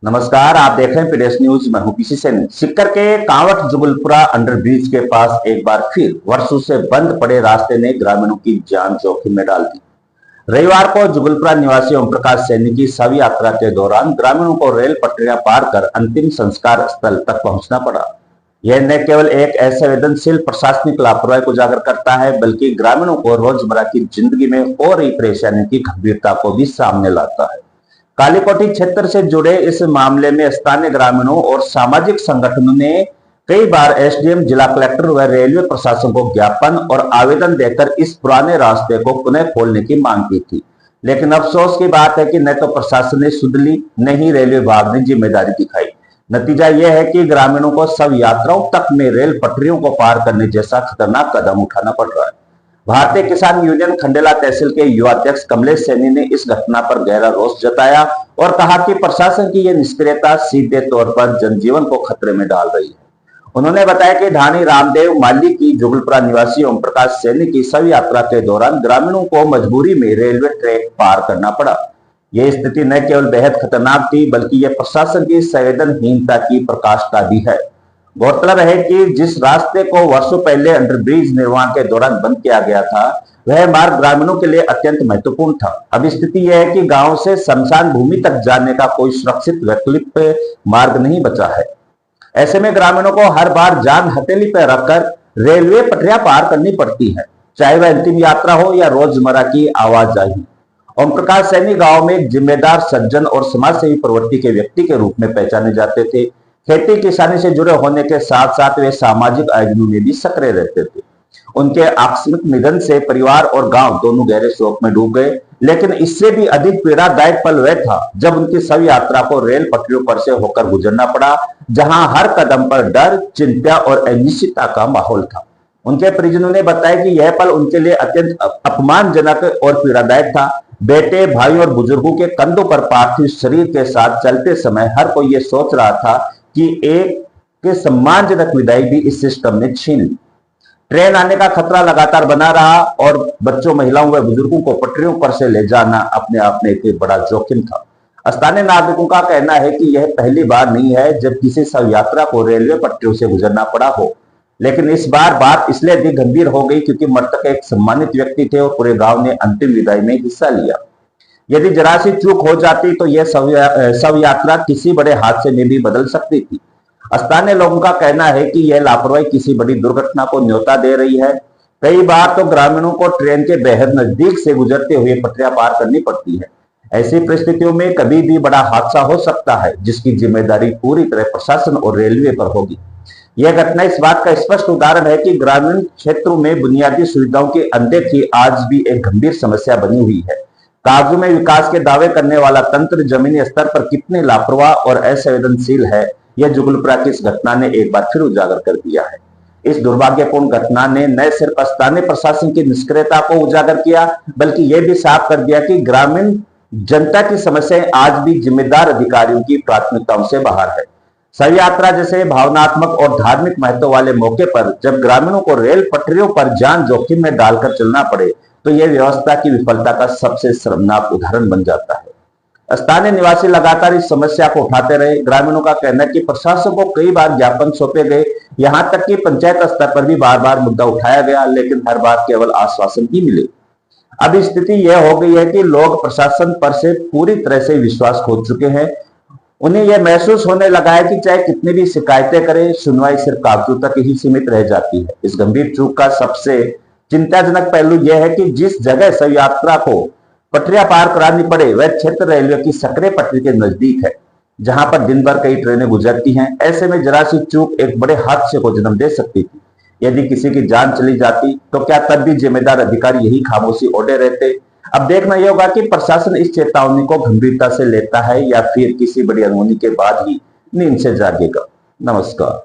नमस्कार, आप देख रहे हैं पीडीएस न्यूज। मैं हूं पीसी सेन। सीकर के कांवट जुगलपुरा अंडरब्रिज के पास एक बार फिर वर्षों से बंद पड़े रास्ते ने ग्रामीणों की जान जोखिम में डाल दी। रविवार को जुगलपुरा निवासी ओम प्रकाश सैनी की शव यात्रा के दौरान ग्रामीणों को रेल पटरियां पार कर अंतिम संस्कार स्थल तक पहुंचना पड़ा। यह न केवल एक असंवेदनशील प्रशासनिक लापरवाही को उजागर करता है, बल्कि ग्रामीणों को रोजमर्रा की जिंदगी में हो रही परेशानी की गंभीरता को भी सामने लाता है। कालीकोटी क्षेत्र से जुड़े इस मामले में स्थानीय ग्रामीणों और सामाजिक संगठनों ने कई बार एसडीएम, जिला कलेक्टर व रेलवे प्रशासन को ज्ञापन और आवेदन देकर इस पुराने रास्ते को पुनः खोलने की मांग की थी। लेकिन अफसोस की बात है कि न तो प्रशासन ने सुध ली, न ही रेलवे विभाग ने जिम्मेदारी दिखाई। नतीजा यह है कि ग्रामीणों को शव यात्राओं तक में रेल पटरियों को पार करने जैसा खतरनाक कदम उठाना पड़ रहा है। भारतीय किसान यूनियन खंडेला तहसील के युवा अध्यक्ष कमलेश सैनी ने इस घटना पर गहरा रोष जताया और कहा कि प्रशासन की यह निष्क्रियता सीधे तौर पर जनजीवन को खतरे में डाल रही है। उन्होंने बताया कि ढाणी रामदेव माली की जुगलपुरा निवासी ओम प्रकाश सैनी की शव यात्रा के दौरान ग्रामीणों को मजबूरी में रेलवे ट्रैक पार करना पड़ा। यह स्थिति न केवल बेहद खतरनाक थी, बल्कि यह प्रशासन की संवेदनहीनता की प्रकाशता भी है। गौरतलब है कि जिस रास्ते को वर्षों पहले अंडरब्रिज निर्माण के दौरान बंद किया गया था, वह मार्ग ग्रामीणों के लिए अत्यंत महत्वपूर्ण था। अब स्थिति यह है कि गांव से शमशान भूमि तक जाने का कोई सुरक्षित वैकल्पिक मार्ग नहीं बचा है। ऐसे में ग्रामीणों को हर बार जान हथेली पर रखकर रेलवे पटरियां पार करनी पड़ती है, चाहे वह अंतिम यात्रा हो या रोजमर्रा की आवाजाही। ओम प्रकाश सैनी गांव में एक जिम्मेदार, सज्जन और समाजसेवी प्रवृत्ति के व्यक्ति के रूप में पहचाने जाते थे। खेती किसानी से जुड़े होने के साथ साथ वे सामाजिक आयोजनों में भी सक्रिय रहते थे। उनके आकस्मिक निधन से परिवार और गांव दोनों गहरे शोक में डूब गए। लेकिन इससे भी अधिक पीड़ादायक पल वह था जब उनकी शव यात्रा को रेल पटरियों पर से होकर गुजरना पड़ा, जहां हर कदम पर डर, चिंता और अनिश्चितता का माहौल था। उनके परिजनों ने बताया कि यह पल उनके लिए अत्यंत अपमानजनक और पीड़ादायक था। बेटे, भाई और बुजुर्गों के कंधों पर पार्थिव शरीर के साथ चलते समय हर कोई यह सोच रहा था कि एक के सम्मानजनक विदाई भी इस सिस्टम ने छीन ली। ट्रेन आने का खतरा लगातार बना रहा और बच्चों, महिलाओं व बुजुर्गों को पटरियों पर से ले जाना अपने आप में एक बड़ा जोखिम था। स्थानीय नागरिकों का कहना है कि यह पहली बार नहीं है जब किसी शव यात्रा को रेलवे पटरियों से गुजरना पड़ा हो। लेकिन इस बार बात इसलिए अधिक गंभीर हो गई क्योंकि मृतक एक सम्मानित व्यक्ति थे और पूरे गांव ने अंतिम विदाई में हिस्सा लिया। यदि जरा सी चूक हो जाती तो यह शव यात्रा किसी बड़े हादसे में भी बदल सकती थी। स्थानीय लोगों का कहना है कि यह लापरवाही किसी बड़ी दुर्घटना को न्योता दे रही है। कई बार तो ग्रामीणों को ट्रेन के बेहद नजदीक से गुजरते हुए पटरियां पार करनी पड़ती है। ऐसी परिस्थितियों में कभी भी बड़ा हादसा हो सकता है, जिसकी जिम्मेदारी पूरी तरह प्रशासन और रेलवे पर होगी। यह घटना इस बात का स्पष्ट उदाहरण है कि ग्रामीण क्षेत्रों में बुनियादी सुविधाओं की अनदेखी आज भी एक गंभीर समस्या बनी हुई है। कागजों में विकास के दावे करने वाला तंत्र जमीनी स्तर पर कितने लापरवाह और असंवेदनशील है, यह जुगलपुरा की इस घटना ने एक बार फिर उजागर कर दिया है। इस दुर्भाग्यपूर्ण घटना ने न सिर्फ स्थानीय प्रशासन की निष्क्रियता को उजागर किया, बल्कि यह भी साफ कर दिया कि ग्रामीण जनता की समस्याएं आज भी जिम्मेदार अधिकारियों की प्राथमिकताओं से बाहर है। शव यात्रा जैसे भावनात्मक और धार्मिक महत्व वाले मौके पर जब ग्रामीणों को रेल पटरियों पर जान जोखिम में डालकर चलना पड़े, तो यह व्यवस्था की विफलता का सबसे शर्मनाक उदाहरण बन जाता है। स्थानीय निवासी लगातार इस समस्या को उठाते रहे। ग्रामीणों का कहना है कि प्रशासन को कई बार ज्ञापन सौंपे गए, यहां तक कि पंचायत स्तर पर भी बार बार मुद्दा उठाया गया, लेकिन हर बार केवल आश्वासन ही मिले। अब स्थिति यह हो गई है कि लोग प्रशासन पर से पूरी तरह से विश्वास खो चुके हैं। उन्हें यह महसूस होने लगा है कि चाहे कितनी भी शिकायतें करें, सुनवाई सिर्फ कागजों तक ही सीमित रह जाती है। इस गंभीर चूक का सबसे चिंताजनक पहलू यह है कि जिस जगह शव यात्रा को पटरियां पार करानी पड़े, वह क्षेत्र रेलवे की सक्रिय पटरी के नजदीक है, जहां पर दिन भर कई ट्रेनें गुजरती हैं। ऐसे में जरा सी चूक एक बड़े हादसे को जन्म दे सकती थी। यदि किसी की जान चली जाती तो क्या तब भी जिम्मेदार अधिकारी यही खामोशी ओढ़े रहते? अब देखना यह होगा कि प्रशासन इस चेतावनी को गंभीरता से लेता है या फिर किसी बड़ी अनहोनी के बाद ही नींद से जागेगा। नमस्कार।